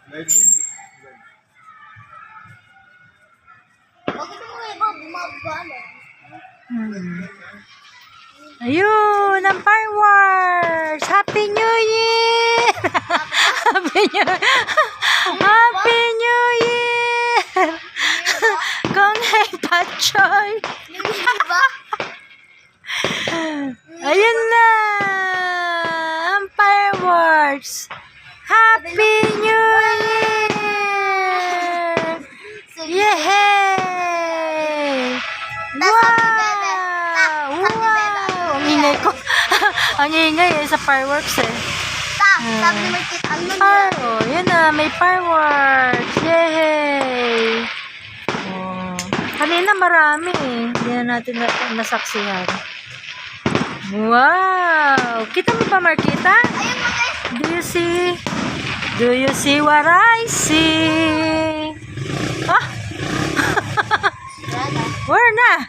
Bakit mo iba bumabalo? Ayun, ang fireworks! Happy New Year! Happy New Year! Happy New Year! Kung hey, Pachoy! Diba? Ayun na! Ang fireworks! Happy New Year! Yehey! Wow! Wow! Ang ingay ko. Ang ingay sa fireworks eh. Sabi naman kita, ano na? Oh, yun na, may fireworks. Yay! Oh. Kanina marami eh. Hindi na natin nasaksihan. Wow! Kita mo pa, Marquita? Ayun mo guys. Do you see? Do you see what I see? Ah! Where na?